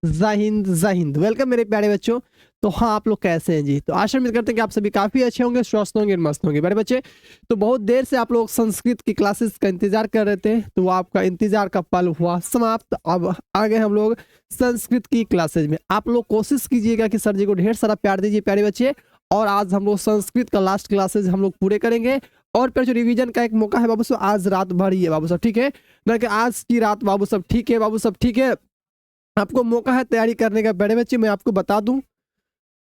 जय हिंद जय हिंद। वेलकम मेरे प्यारे बच्चों। तो हाँ, आप लोग कैसे हैं जी? तो आशा उम्मीद करते हैं कि आप सभी काफी अच्छे होंगे, स्वस्थ होंगे, मस्त होंगे। मेरे बच्चे, तो बहुत देर से आप लोग संस्कृत की क्लासेस का इंतजार कर रहे थे, तो आपका इंतजार का पल हुआ समाप्त। अब आ गए हम लोग संस्कृत की क्लासेज में। आप लोग कोशिश कीजिएगा कि सर जी को ढेर सारा प्यार दीजिए प्यारे बच्चे। और आज हम लोग संस्कृत का लास्ट क्लासेज हम लोग पूरे करेंगे। और फिर जो रिवीजन का एक मौका है बाबू साहब, आज रात भर ही है बाबू साहब, ठीक है ना? कि आज की रात बाबू साहब, ठीक है बाबू साहब, ठीक है। आपको मौका है तैयारी करने का प्यारे बच्चे, मैं आपको बता दूं।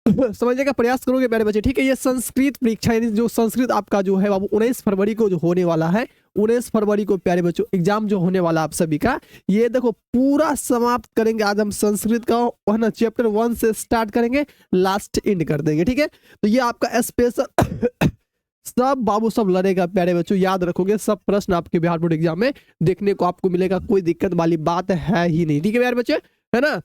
समझने का प्रयास करोगे प्यारे बच्चे, ठीक है? ये संस्कृत परीक्षा यानी जो संस्कृत आपका जो है बाबू 19 फरवरी को जो होने वाला है, 19 फरवरी को प्यारे बच्चों एग्जाम जो होने वाला आप सभी का, ये देखो पूरा समाप्त करेंगे आज हम संस्कृत का, है ना? चैप्टर 1 से स्टार्ट करेंगे, लास्ट एंड कर देंगे, ठीक है? तो ये आपका स्पेशल सब बाबू सब लड़ेगा प्यारे बच्चों, याद रखोगे। सब प्रश्न आपके बिहार बोर्ड एग्जाम में देखने को आपको मिलेगा, कोई दिक्कत वाली बात है ही नहीं, ठीक है प्यारे बच्चे, है ना?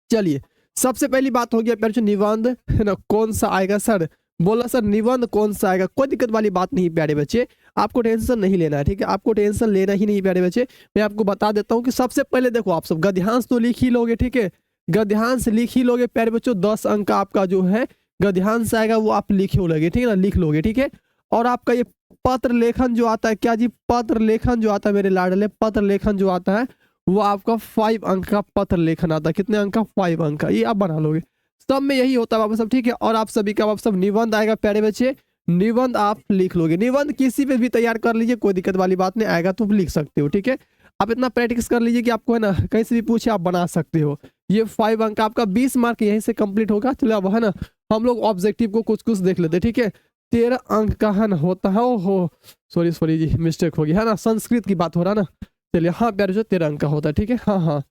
चलिए, सबसे पहली बात हो गया प्यारे बच्चों, निबंध, है ना? कौन सा आएगा सर? बोला सर निबंध कौन सा आएगा? कोई दिक्कत वाली बात नहीं प्यारे बच्चे, आपको टेंशन नहीं लेना है, ठीक है? आपको टेंशन लेना ही नहीं प्यारे बच्चे। मैं आपको बता देता हूँ कि सबसे पहले देखो, आप सब गद्यांश तो लिख ही लोगे, ठीक है? गद्यांश लिख ही लोगे प्यारे बच्चों। 10 अंक का आपका जो है गद्यांश आएगा, वो आप लिख ही लोगे, ठीक है ना? लिख लोगे, ठीक है? और आपका ये पत्र लेखन जो आता है, क्या जी? पत्र लेखन जो आता है मेरे लाडले, पत्र लेखन जो आता है वो आपका 5 अंक का पत्र लेखन आता है। कितने अंक का? 5 अंक का। ये आप बना लोगे, सब में यही होता है बाबू सब, ठीक है? और आप सभी का बाबू सब निबंध आएगा प्यारे बच्चे, निबंध आप लिख लोगे। निबंध किसी पे भी तैयार कर लीजिए, कोई दिक्कत वाली बात नहीं, आएगा तो लिख सकते हो, ठीक है? आप इतना प्रैक्टिस कर लीजिए कि आपको, है ना, कहीं से भी पूछे आप बना सकते हो। ये 5 अंक का आपका 20 मार्क यहीं से कंप्लीट होगा। चलो अब, है ना, हम लोग ऑब्जेक्टिव को कुछ कुछ देख लेते हैं, ठीक है? 13 अंक का, है ना, होता है। ओहो सॉरी सॉरी जी, मिस्टेक हो गई, है ना? संस्कृत की बात हो रहा है ना। चलिए, हाँ प्यारे बच्चों, 13 अंक का होता है, ठीक है? हाँ हाँ,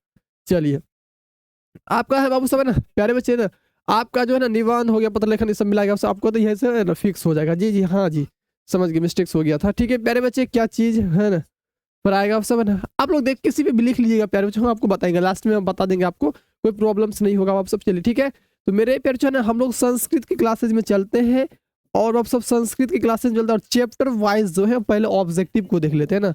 चलिए। आपका है बाबू सब, है ना प्यारे बच्चे ना, आपका जो है ना निबंध हो गया, पत्र लेखन, ये सब मिलाएगा आपको, तो यहीं से, है ना, फिक्स हो जाएगा। जी जी, हाँ जी, समझ गए, मिस्टेक्स हो गया था, ठीक है प्यारे बच्चे? क्या चीज है ना, पर आएगा आप सब, है ना? आप लोग देख किसी पे भी लिख लीजिएगा प्यारे बच्चे, हम आपको बताएंगे लास्ट में, हम बता देंगे आपको, कोई प्रॉब्लम्स नहीं होगा आप सब। चलिए ठीक है, तो मेरे प्यारे बच्चों, है ना, हम लोग संस्कृत की क्लासेज में चलते हैं। और अब सब संस्कृत की क्लासेज में चलते हैं, और चैप्टर वाइज जो है पहले ऑब्जेक्टिव को देख लेते हैं ना।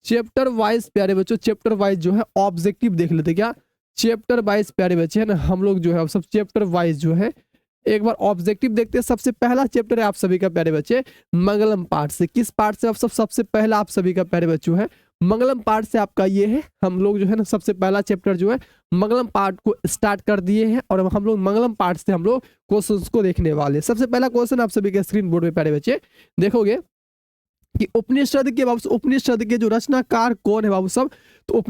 चैप्टर वाइज प्यारे बच्चों, चैप्टर वाइज जो है ऑब्जेक्टिव देख लेते हैं। क्या चैप्टर वाइज प्यारे बच्चे, है ना, हम लोग जो है सब चैप्टर वाइज जो है एक बार ऑब्जेक्टिव देखते हैं। सबसे पहला चैप्टर है आप सभी का प्यारे बच्चे मंगलम पाठ से। किस पाठ से आप सब? सबसे पहला आप सभी का प्यारे बच्चों है मंगलम पाठ से आपका ये है। हम लोग जो है ना सबसे पहला चैप्टर जो है मंगलम पाठ को स्टार्ट कर दिए हैं, और हम लोग मंगलम पाठ से हम लोग क्वेश्चंस को देखने वाले हैं। सबसे पहला क्वेश्चन आप सभी के स्क्रीन बोर्ड पे प्यारे बच्चे देखोगे कि उपनिषद के बाबू, उपनिषद के जो रचनाकार कौन है बाबू सब? तो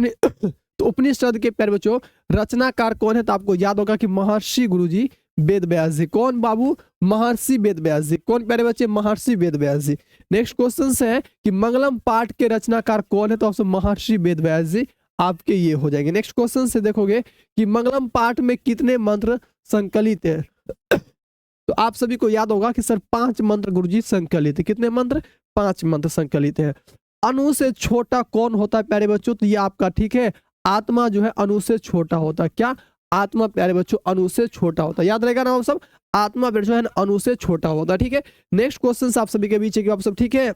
तो उपनिषद के प्यारे बच्चों रचनाकार कौन है? तो आपको याद होगा कि महर्षि गुरुजी वेद व्यास जी। कौन बाबू? महर्षि वेद व्यास जी। कौन प्यारे बच्चे? महर्षि वेद व्यास जी। नेक्स्ट क्वेश्चन है कि मंगलम पाठ के रचनाकार कौन है? तो आपसे महर्षि वेद व्यास जी आपके ये हो जाएंगे। नेक्स्ट क्वेश्चन से देखोगे कि मंगलम पाठ में कितने मंत्र संकलित है? तो आप सभी को याद होगा कि सर 5 मंत्र गुरुजी संकलित है। कितने मंत्र? 5 मंत्र संकलित है। अणु से छोटा कौन होता है प्यारे बच्चों? तो ये आपका, ठीक है, आत्मा जो है अणु से छोटा होता है। क्या? आत्मा प्यारे बच्चों अणु से छोटा होता है, याद रहेगा ना आप सब? आत्मा जो है अणु से छोटा होता है, ठीक है? नेक्स्ट क्वेश्चन आप सभी के बीच है कि आप सब, ठीक है,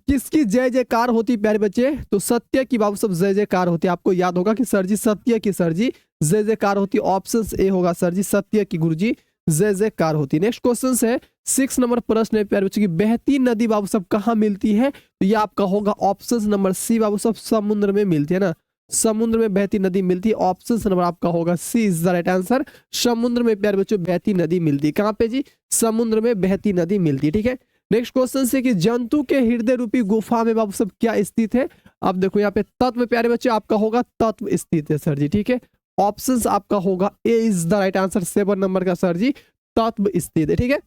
किसकी जय जयकार होती प्यारे बच्चे? तो सत्य की बाबू सब जय जयकार होती है। आपको याद होगा कि सर जी सत्य की, सर जी जय जयकार होती है। ऑप्शन ए होगा सर जी, सत्य की गुरुजी जय जयकार होती है। नेक्स्ट क्वेश्चन है 6 नंबर प्रश्न है प्यारे बच्चे की बहती नदी बाबू सब कहाँ मिलती है? तो ये आपका होगा ऑप्शन नंबर सी बाबू सब, समुद्र में मिलती है ना। समुद्र में बहती नदी मिलती है। ऑप्शन नंबर आपका होगा C is the right answer. समुद्र में प्यारे बच्चों बहती नदी मिलती है। कहाँ पे जी? समुद्र में बहती नदी मिलती है, ठीक है? नेक्स्ट क्वेश्चन से कि जंतु के हृदय रूपी गुफा में बाबू सब क्या स्थित है? अब देखो यहाँ पे तत्व प्यारे बच्चे आपका होगा तत्व स्थित है सर जी, ठीक है? ऑप्शंस आपका होगा A is the right answer, 7 number का सर जी तत्व स्थित है, ठीक है?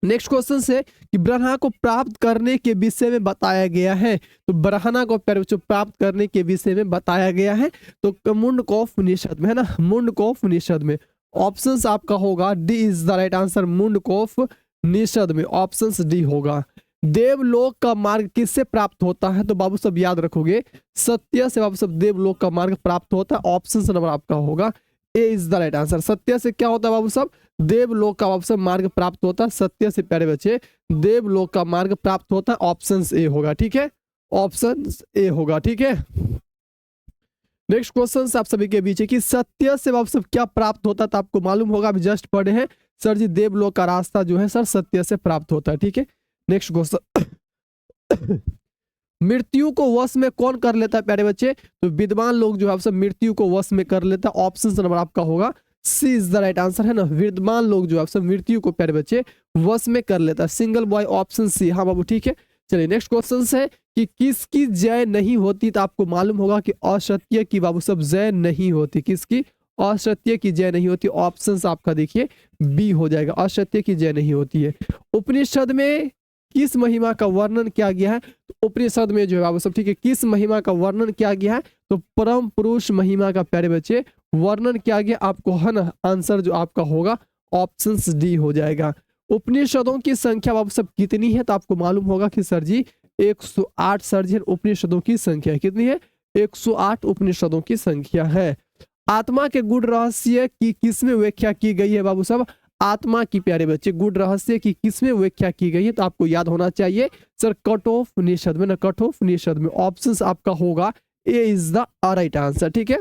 नेक्स्ट क्वेश्चन से कि ब्रह्मा को प्राप्त करने के विषय में बताया गया है। तो ब्रह्मा को प्यारे बच्चों प्राप्त करने के विषय में बताया गया है तो मुंडकोपनिषद में, है ना, मुंडकोपनिषद में। ऑप्शंस आपका होगा D is the right answer, Mundakopanishad में ऑप्शन डी होगा। देवलोक का मार्ग किससे प्राप्त होता है? तो बाबू सब याद रखोगे सत्य से बाबू सब देवलोक का मार्ग प्राप्त होता है। ऑप्शन नंबर आपका होगा A is the right answer. सत्य से क्या होता है बाबू सब? देवलोक का बाबू सब मार्ग प्राप्त होता है। सत्य से प्यारे बच्चे देवलोक का मार्ग प्राप्त होता है। ऑप्शन ए होगा, ठीक है? ऑप्शन ए होगा। ठीक है, नेक्स्ट क्वेश्चन आप सभी के बीच है कि सत्य से बाबू सब क्या प्राप्त होता है, तो आपको मालूम होगा, अभी जस्ट पढ़े हैं सर जी, देवलोक का रास्ता जो है सर सत्य से प्राप्त होता है। ठीक है, नेक्स्ट क्वेश्चन मृत्यु को वश में कौन कर लेता है प्यारे बच्चे, तो विद्वान लोग जो है सब मृत्यु को वश में कर लेता है। ऑप्शन नंबर आपका होगा C is the right answer, है ना। विद्वान लोग जो है सब मृत्यु को प्यारे बच्चे वश में कर लेता है। Single boy, option C. हाँ बाबू, ठीक है। चलिए नेक्स्ट क्वेश्चन है कि किसकी जय नहीं होती, तो आपको मालूम होगा कि असत्य की बाबू सब जय नहीं होती। किसकी? असत्य की जय नहीं होती। ऑप्शन आपका देखिए बी हो जाएगा, असत्य की जय नहीं होती है। उपनिषद में किस महिमा का वर्णन किया गया है, तो उपनिषद में जो है बाबू सब ठीक है किस महिमा का वर्णन किया गया है, तो परम पुरुष महिमा का प्यारे बच्चे वर्णन किया गया। आपको है ना आंसर जो आपका होगा ऑप्शन डी हो जाएगा। उपनिषदों की संख्या बाबू सब कितनी है, तो आपको मालूम होगा कि सर जी 108 सर जी उपनिषदों की संख्या कितनी है, 108 उपनिषदों की संख्या है। आत्मा के गूढ़ रहस्य की किसमें व्याख्या की गई है बाबू साहब, आत्मा की प्यारे बच्चे गूढ़ रहस्य की किसमें व्याख्या की गई है, तो आपको याद होना चाहिए सर कठोपनिषद में ना, कठोपनिषद में। ऑप्शन आपका होगा A is the right answer. ठीक है,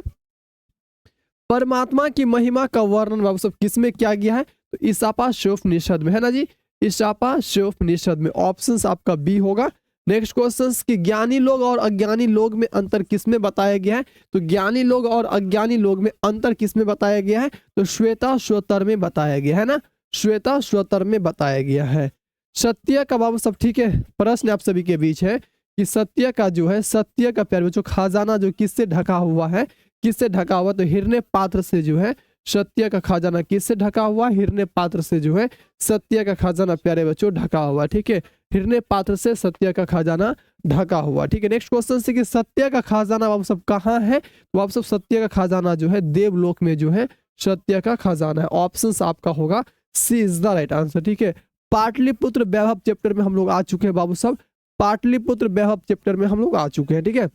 परमात्मा की महिमा का वर्णन बाबू साहब किसमें किया गया है, तो ईशावास्योपनिषद में, है ना जी, ईशावास्योपनिषद में। ऑप्शन आपका बी होगा। नेक्स्ट क्वेश्चन कि ज्ञानी लोग और अज्ञानी लोग में अंतर किसमें बताया गया है, तो ज्ञानी लोग और अज्ञानी लोग में अंतर किसमें बताया गया है, तो श्वेताश्वतर में बताया गया है ना, श्वेताश्वतर में बताया गया है। सत्य का बाबू सब ठीक है, प्रश्न आप सभी के बीच है कि सत्य का जो है, सत्य का प्यारे बच्चों खजाना जो किससे ढका हुआ है, किससे ढका हुआ, तो हिरण्य पात्र से जो है सत्य का खजाना किससे ढका हुआ, हिरण्य पात्र से जो है सत्य का खजाना प्यारे बच्चों ढका हुआ। ठीक है, हिरण्य पात्र से सत्य का खजाना ढका हुआ। ठीक है, नेक्स्ट क्वेश्चन से कि सत्य का खजाना बाबू सब कहाँ है, तो आप सब सत्य का खजाना जो है देवलोक में जो है सत्य का खजाना है। ऑप्शन आपका होगा C is the right answer. ठीक है, पाटलिपुत्र वैभव चैप्टर में हम लोग आ चुके हैं बाबू सब, पाटलिपुत्र वैभव चैप्टर में हम लोग आ चुके हैं। ठीक है,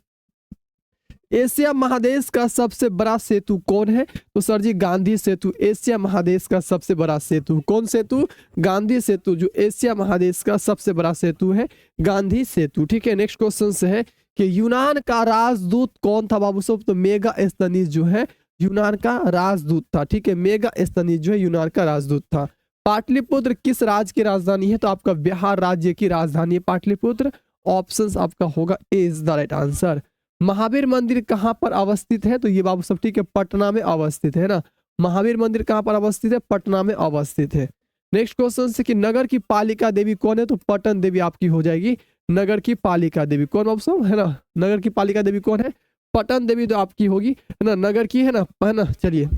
एशिया महादेश का सबसे बड़ा सेतु कौन है, तो सर जी गांधी सेतु। एशिया महादेश का सबसे बड़ा सेतु कौन सेतु, गांधी सेतु। जो एशिया महादेश का सबसे बड़ा सेतु है गांधी सेतु। ठीक है, नेक्स्ट क्वेश्चन से है कि यूनान का राजदूत कौन था बाबू साहब, तो मेगास्थनीज जो है यूनान का राजदूत था। ठीक है, मेगास्थनीज जो है यूनान का राजदूत था। पाटलिपुत्र किस राज्य की राजधानी है, तो आपका बिहार राज्य की राजधानी है पाटलिपुत्र। ऑप्शन आपका होगा A is the right answer. Mahavir Mandir कहाँ पर अवस्थित है, तो ये बाबू सब ठीक है पटना में अवस्थित है ना, महावीर मंदिर कहाँ पर अवस्थित है, पटना में अवस्थित है। नेक्स्ट क्वेश्चन से कि नगर की पालिका देवी कौन है, तो पटन देवी आपकी हो जाएगी। नगर की पालिका देवी कौन बाबू साहब, है ना, नगर की पालिका देवी कौन है, पटन देवी तो आपकी होगी, है ना, नगर की है ना। चलिए,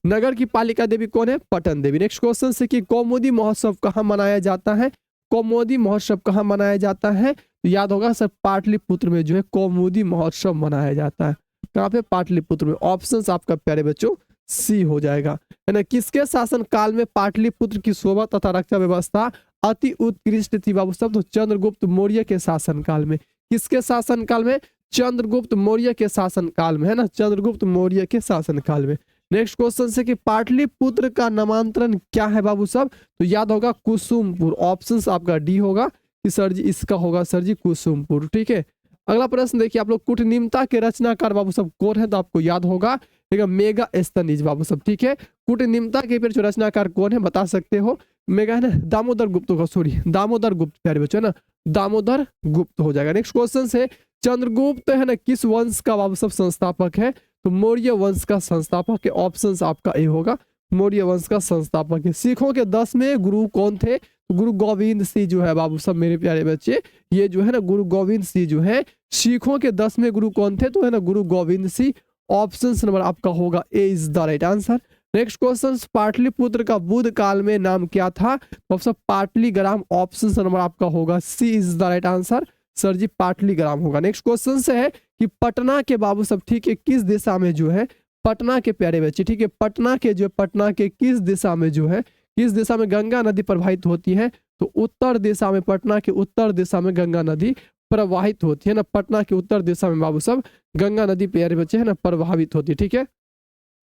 नगर की पालिका देवी कौन है, पटन देवी। नेक्स्ट क्वेश्चन से कि कौमुदी महोत्सव कहाँ मनाया जाता है, कौमुदी महोत्सव कहाँ मनाया जाता है, तो याद होगा सर पाटलिपुत्र में जो है कौमुदी महोत्सव मनाया जाता है। कहाँ पे, पाटलिपुत्र में। ऑप्शन आपका प्यारे बच्चों सी हो जाएगा, है ना। किसके शासन काल में पाटलिपुत्र की शोभा तथा रक्षा व्यवस्था अति उत्कृष्ट थी बाबू साहब, तो चंद्रगुप्त मौर्य के शासन काल में। किसके शासन काल में, चंद्रगुप्त मौर्य के शासन काल में, है ना, चंद्रगुप्त मौर्य के शासन काल में। नेक्स्ट क्वेश्चन से कि पाटलिपुत्र का नामांतरण क्या है बाबू साहब, तो याद होगा कुसुमपुर। ऑप्शन आपका डी होगा कि सर जी इसका होगा सर जी कुसुमपुर। ठीक है, अगला प्रश्न देखिए आप लोग, कूटनीमता के रचनाकार बाबू साहब कौन है, तो आपको याद होगा मेगास्थनीज बाबू साहब। ठीक है, कूटनीमता के फिर जो रचनाकार कौन है बता सकते हो, मेगा है ना, दामोदर गुप्त का, सॉरी दामोदर गुप्त प्यारे बच्चों, है ना, दामोदर गुप्त हो जाएगा। नेक्स्ट क्वेश्चन है चंद्रगुप्त है ना किस वंश का बाबू साहब संस्थापक है, तो मौर्य वंश का संस्थापक है। ऑप्शन आपका ए होगा, मौर्य वंश का संस्थापक है। सिखों के 10वें गुरु कौन थे, तो गुरु गोविंद सिंह जो है बाबू साहब मेरे प्यारे बच्चे, ये जो है ना गुरु गोविंद सिंह जो है सिखों के 10वें गुरु कौन थे, तो है ना गुरु गोविंद सिंह। ऑप्शन नंबर आपका होगा A is the right answer. Next question, Pataliputra का बुद्ध काल में नाम क्या था, तो सब पाटलीग्राम। ऑप्शन नंबर आपका होगा C is the right answer, sir ji Patligram होगा। नेक्स्ट क्वेश्चन से है कि पटना के बाबू सब ठीक है किस दिशा में जो है, पटना के प्यारे बच्चे ठीक है, पटना के जो पटना के किस दिशा में जो है, किस दिशा में गंगा नदी प्रवाहित होती है, तो उत्तर दिशा में, पटना के उत्तर दिशा में गंगा नदी प्रवाहित होती है ना, पटना के उत्तर दिशा में बाबू सब गंगा नदी प्यारे बच्चे है ना प्रभावित होती है। ठीक है,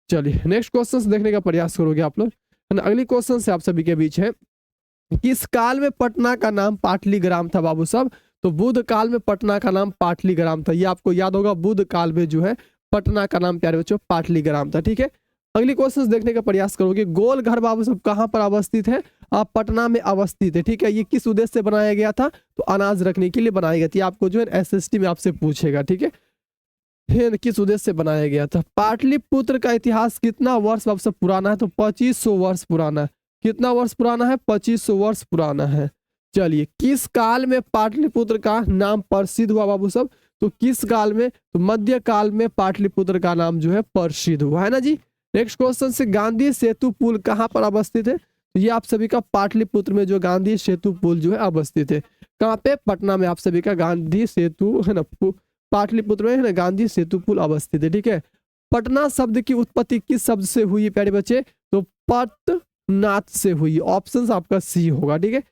चलिए नेक्स्ट क्वेश्चन देखने का प्रयास करोगे आप लोग, है ना। अगली क्वेश्चन से आप सभी के बीच है, किस काल में पटना का नाम पाटलीग्राम था बाबू साहब, तो बुद्ध काल में पटना का नाम पाटलीग्राम था। ये आपको याद होगा, बुद्ध काल में जो है पटना का नाम प्यारे बच्चों पाटलीग्राम था। ठीक है, अगली क्वेश्चन देखने का प्रयास करोगे। गोल घर बाबू सब कहाँ पर अवस्थित है? आप पटना में अवस्थित है। ठीक है, ये किस उद्देश्य से बनाया गया था? तो अनाज रखने के लिए बनाया गया था। आपको जो है एसएसटी में आपसे पूछेगा। ठीक है, किस उद्देश्य से बनाया गया था? पाटलिपुत्र का इतिहास कितना वर्ष बाबू सब पुराना है? तो 2500 वर्ष पुराना है। कितना वर्ष पुराना है? 2500 वर्ष पुराना है। चलिए, किस काल में पाटलिपुत्र का नाम प्रसिद्ध हुआ बाबू सब? तो किस काल में? तो मध्य काल में पाटलिपुत्र का नाम जो है प्रसिद्ध हुआ है ना जी। नेक्स्ट क्वेश्चन से, गांधी सेतु पुल कहाँ पर अवस्थित है? तो ये आप सभी का पाटलिपुत्र में जो गांधी सेतु पुल जो है अवस्थित है। कहाँ पे? पटना में आप सभी का गांधी सेतु है ना, पाटलिपुत्र में है ना गांधी सेतु पुल अवस्थित है। ठीक है, पटना शब्द की उत्पत्ति किस शब्द से हुई प्यारे बच्चे? तो पटनाथ से हुई। ऑप्शन आपका सी होगा। ठीक है,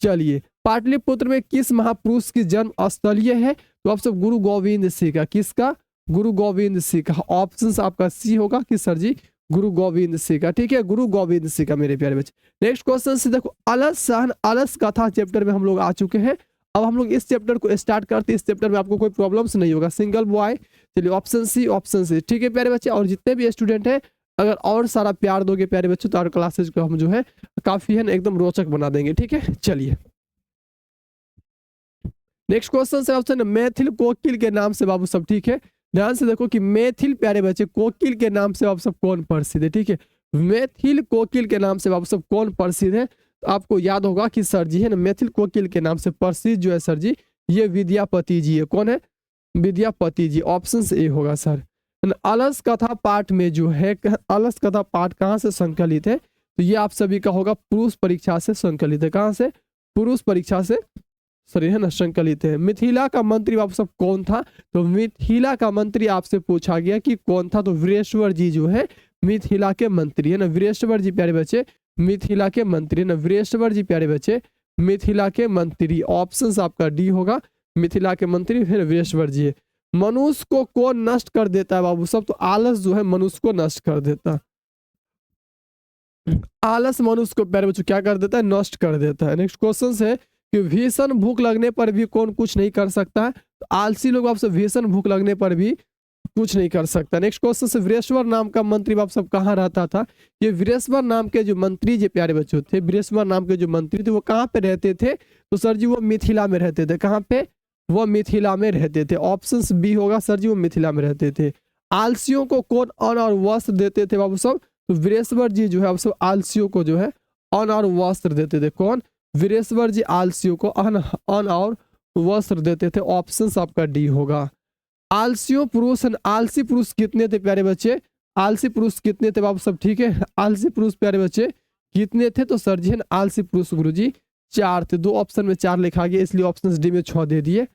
चलिए, पाटलिपुत्र में किस महापुरुष की जन्म स्थलीय है? तो आप सब गुरु गोविंद सिंह का। किसका? गुरु गोविंद सिंह का। ऑप्शन आपका सी होगा कि सर जी गुरु गोविंद सिंह का। ठीक है, गुरु गोविंद सिंह का मेरे प्यारे बच्चे। नेक्स्ट क्वेश्चन से देखो, अलस सहन अलस कथा चैप्टर में हम लोग आ चुके हैं। अब हम लोग इस चैप्टर को स्टार्ट करते हैं। इस चैप्टर में आपको कोई प्रॉब्लम्स नहीं होगा। सिंगल बॉय, चलिए ऑप्शन सी, ऑप्शन सी। ठीक है प्यारे बच्चे, और जितने भी स्टूडेंट हैं अगर और सारा प्यार दोगे प्यारे बच्चों तो और क्लासेज को हम जो है काफी है ना एकदम रोचक बना देंगे। ठीक है, चलिए नेक्स्ट क्वेश्चन से ऑप्शन मैथिल कोकिल के नाम से बाबू सब। ठीक है, ध्यान से देखो कि मैथिल प्यारे बच्चे कोकिल के नाम से बाबू सब कौन प्रसिद्ध है? ठीक है, मैथिल कोकिल के नाम से बाबू सब कौन प्रसिद्ध है? तो आपको याद होगा कि सर जी है ना मैथिल कोकिल के नाम से प्रसिद्ध जो है सर जी ये विद्यापति जी है। कौन है? विद्यापति जी। ऑप्शन ए होगा सर। अलस कथा पाठ में जो है, अलस कथा पाठ कहाँ से संकलित है? तो ये आप सभी का होगा पुरुष परीक्षा से संकलित है। कहाँ से? पुरुष परीक्षा से सॉरी है ना संकलित है। मिथिला का मंत्री बाबू सब कौन था? तो मिथिला का मंत्री आपसे पूछा गया कि कौन था? तो वीरेश्वर जी जो है मिथिला के मंत्री है ना। वीरेश्वर जी प्यारे बच्चे मिथिला के मंत्री है ना। वीरेश्वर जी प्यारे बच्चे मिथिला के मंत्री। ऑप्शन आपका डी होगा, मिथिला के मंत्री फिर वीरेश्वर जी है। मनुष्य को कौन नष्ट कर देता है बाबू सब? तो आलस जो है मनुष्य को नष्ट कर देता है। आलस मनुष्य को प्यारे बच्चों क्या कर देता है? नष्ट कर देता है। नेक्स्ट क्वेश्चन है कि भीषण भूख लगने पर भी कौन कुछ नहीं कर सकता है? तो आलसी लोग आपसे भीषण भूख लगने पर भी कुछ नहीं कर सकता। नेक्स्ट क्वेश्चन से, वीरेश्वर नाम का मंत्री बाप सब कहाँ रहता था? ये वीरेश्वर नाम के जो मंत्री जो प्यारे बच्चों थे, वीरेश्वर नाम के जो मंत्री थे वो कहाँ पे रहते थे? तो सर जी वो मिथिला में रहते थे। कहाँ पे? वो मिथिला में रहते थे। ऑप्शन बी होगा सर जी वो मिथिला में रहते थे। आलसियों को कौन अन्न और वस्त्र देते थे बाबू सब? तो वीरेश्वर जी जो है सब आलसियों को जो है अन्न और वस्त्र देते थे। कौन? वीरेश्वर जी आलसियों को अन्न और वस्त्र देते थे। ऑप्शन आपका डी होगा। आलसियों पुरुष, आलसी पुरुष कितने थे प्यारे बच्चे? आलसी पुरुष कितने थे बाबू सब? ठीक है, आलसी पुरुष प्यारे बच्चे कितने थे? तो सर जी है आलसी पुरुष गुरुजी 4 थे। 2 ऑप्शन में 4 लिखा गया इसलिए ऑप्शन डी में 6 दे दिए।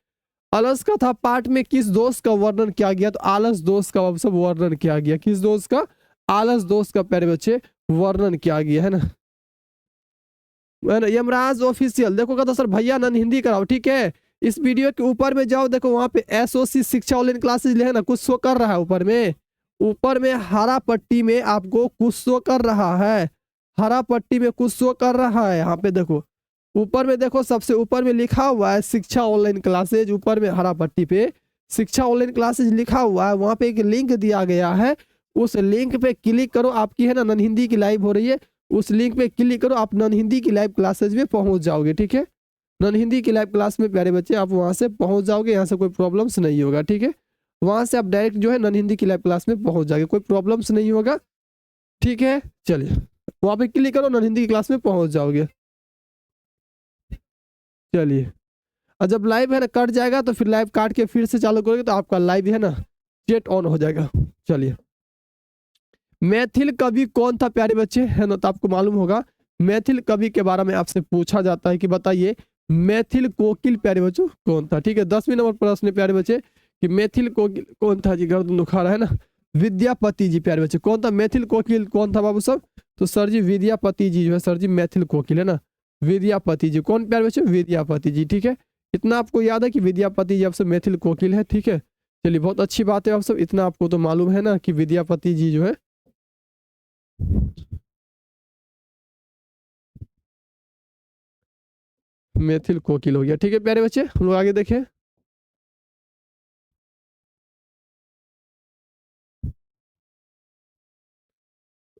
अलस का था पाठ में किस दोष का वर्णन किया गया? तो आलस दोष का बाबू सब वर्णन किया गया। किस दोष का? आलस दोष का प्यारे बच्चे वर्णन किया गया है ना। यमराज ऑफिशियल देखो कहता सर भैया नन हिंदी कराओ। ठीक है, इस वीडियो के ऊपर में जाओ, देखो वहां पे एसओसी शिक्षा ऑनलाइन क्लासेज है ना, कुछ शो कर रहा है ऊपर में हरा पट्टी में आपको कुछ शो कर रहा है। हरा पट्टी में कुछ शो कर रहा है। यहाँ पे देखो ऊपर में, देखो सबसे ऊपर में लिखा हुआ है शिक्षा ऑनलाइन क्लासेज। ऊपर में हरा पट्टी पे शिक्षा ऑनलाइन क्लासेज लिखा हुआ है। वहां पे एक लिंक दिया गया है, उस लिंक पे क्लिक करो। आपकी है ना नन हिंदी की लाइव हो रही है, उस लिंक पे क्लिक करो, आप नन हिंदी की लाइव क्लासेज में पहुंच जाओगे। ठीक है, नन हिंदी की लाइव क्लास में प्यारे बच्चे आप वहां से पहुंच जाओगे। यहाँ से कोई प्रॉब्लम्स नहीं होगा। ठीक है, वहां से आप डायरेक्ट जो है नन हिंदी की लाइव क्लास में पहुंच जाओगे, कोई प्रॉब्लम्स नहीं होगा। ठीक है, चलिए वहां पे क्लिक करो, नन हिंदी की क्लास में पहुंच जाओगे। चलिए, और जब लाइव है ना कट जाएगा तो फिर लाइव काट के फिर से चालू करोगे तो आपका लाइव है ना चैट ऑन हो जाएगा। चलिए, मैथिल कवि कौन था प्यारे बच्चे? है ना, तो आपको मालूम होगा मैथिल कवि के बारे में आपसे पूछा जाता है कि बताइए मैथिल कोकिल प्यारे बच्चों कौन था। ठीक है, 10वें नंबर प्रश्न प्यारे बच्चे कि मैथिल कोकिल कौन था? जी गर्दन दुखा रहा है ना। विद्यापति जी प्यारे बच्चे। कौन था मैथिल कोकिल? कौन था बाबू सब? तो सर जी विद्यापति जी जो है सर जी मैथिल कोकिल है ना। विद्यापति जी कौन प्यारे बच्चे? विद्यापति जी। ठीक है, इतना आपको याद है कि विद्यापति जी आपसे मैथिल कोकिल है। ठीक है, चलिए बहुत अच्छी बात है आप सब, इतना आपको तो मालूम है ना कि विद्यापति जी जो है मेथिल कोकिल हो गया। ठीक है प्यारे बच्चे, हम लोग आगे देखें।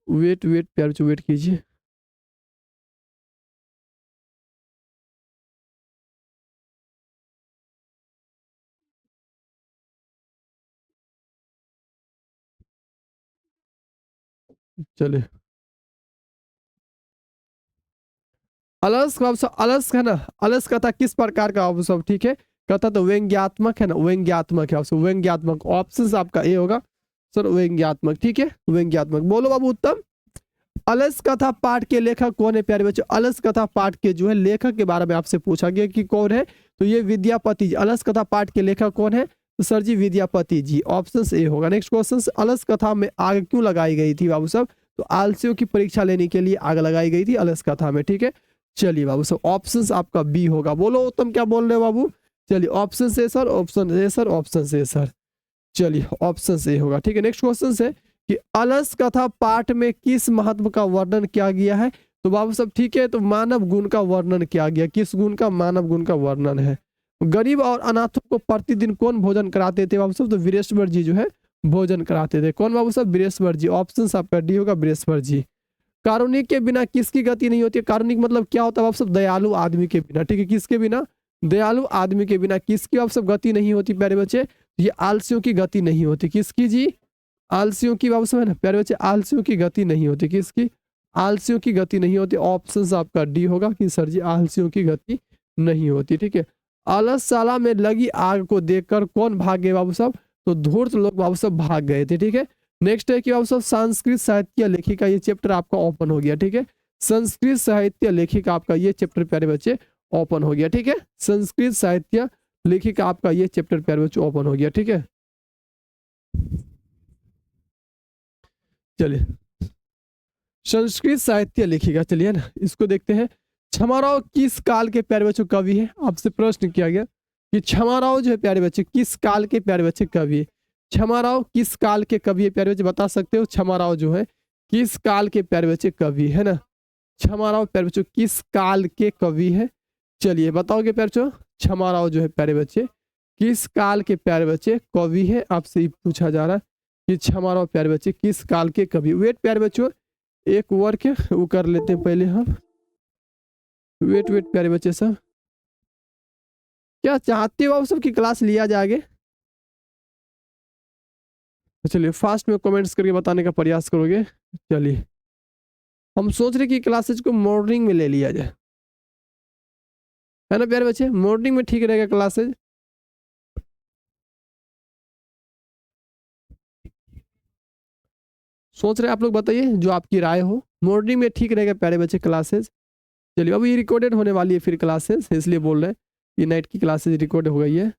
वेट वेट प्यारे बच्चे, वेट कीजिए। चलिए, अलस का सब अलस है ना, अलस कथा किस प्रकार का आप सब, ठीक है। कथा तो व्यंग्यात्मक है ना, व्यंग्यात्मक है, आपसे व्यंग्यात्मक ऑप्शन आपका ए होगा सर, व्यंग्यात्मक। ठीक है, व्यंग्यात्मक। बोलो बाबू उत्तम। अलस कथा पाठ के लेखक कौन है प्यारे बच्चों? अलस कथा पाठ के जो है लेखक के बारे में आपसे पूछा गया कि कौन है, तो ये विद्यापति जी। अलस कथा पाठ के लेखक कौन है? तो sir ji Vidyapati ji, option A होगा। नेक्स्ट क्वेश्चन, अलस कथा में आग क्यों लगाई गई थी बाबू साहब? तो आलसियों की परीक्षा लेने के लिए आग लगाई गई थी अलस कथा में। ठीक है, चलिए बाबू साहब ऑप्शन आपका बी होगा। बोलो उत्तम क्या बोल रहे हो बाबू? चलिए ऑप्शन से sir, option A sir, option से सर। चलिए ऑप्शन से होगा। ठीक है, नेक्स्ट क्वेश्चन है कि अलस कथा पाठ में किस महत्व का वर्णन किया गया है? तो बाबू साहब ठीक है, तो मानव गुण का वर्णन किया गया। किस गुण का? मानव गुण का वर्णन है। गरीब और अनाथों को प्रतिदिन कौन भोजन कराते थे बाबू साहब? तो बृहस्पति जी जो है भोजन कराते थे। कौन बाबू साहब? बृहस्पति जी। ऑप्शन आपका डी होगा, बृहस्पति जी। कारुणिक के बिना किसकी गति नहीं होती है? कारुणिक मतलब क्या होता है बाबू साहब? दयालु आदमी के बिना। ठीक है, किसके बिना? दयालु आदमी के बिना किसकी आप सब गति नहीं होती प्यारे बच्चे? ये आलसियों की गति नहीं होती। किसकी जी? आलसियों की बाबू साहब है ना प्यारे बच्चे, आलसियों की गति नहीं होती। किसकी? आलसियों की गति नहीं होती। ऑप्शन आपका डी होगा कि सर जी आलसियों की गति नहीं होती। ठीक है, अलसशाला में लगी आग को देखकर कौन भाग गए बाबू साहब? तो धूर्त लोग बाबू साहब भाग गए थे। ठीक है, नेक्स्ट है कि बाबू साहब संस्कृत साहित्य लेखिका, ये चैप्टर आपका ओपन हो गया। ठीक है, संस्कृत साहित्य लेखिका आपका ये चैप्टर प्यारे बच्चे ओपन हो गया। ठीक है, संस्कृत साहित्य लेखिका आपका ये चैप्टर प्यारे बच्चे ओपन हो गया। ठीक है, चलिए संस्कृत साहित्य लेखिका, चलिए ना इसको देखते हैं। क्षमाराव किस काल के प्यारे बच्चों कवि है? आपसे प्रश्न किया गया कि क्षमाराव जो है प्यारे बच्चे किस काल के प्यारे बच्चे कवि है? क्षमाराव किस काल के कवि है प्यारे बच्चे, बता सकते हो? क्षमाराव जो है किस काल के प्यारे बच्चे कवि है ना? क्षमाराव प्यारे बच्चों किस काल के कवि है? चलिए बताओगे प्यारे बच्चों, क्षमाराव जो है प्यारे बच्चे किस काल के प्यारे बच्चे कवि है? आपसे पूछा जा रहा है कि क्षमाराव प्यारे बच्चे किस काल के कवि। वेट प्यारे बच्चों, एक वर्क वो कर लेते हैं पहले हम। वेट वेट प्यारे बच्चे सब, क्या चाहते हो आप सबकी क्लास लिया जाएगा? चलिए फास्ट में कमेंट्स करके बताने का प्रयास करोगे। चलिए हम सोच रहे कि क्लासेज को मॉर्निंग में ले लिया जाए, है ना प्यारे बच्चे? मॉर्निंग में ठीक रहेगा क्लासेज। सोच रहे आप लोग, बताइए जो आपकी राय हो। मॉर्निंग में ठीक रहेगा प्यारे बच्चे क्लासेज? चलिए अब ये रिकॉर्डेड होने वाली है फिर क्लासेस, इसलिए बोल रहे हैं ये नाइट की क्लासेज रिकॉर्ड हो गई है।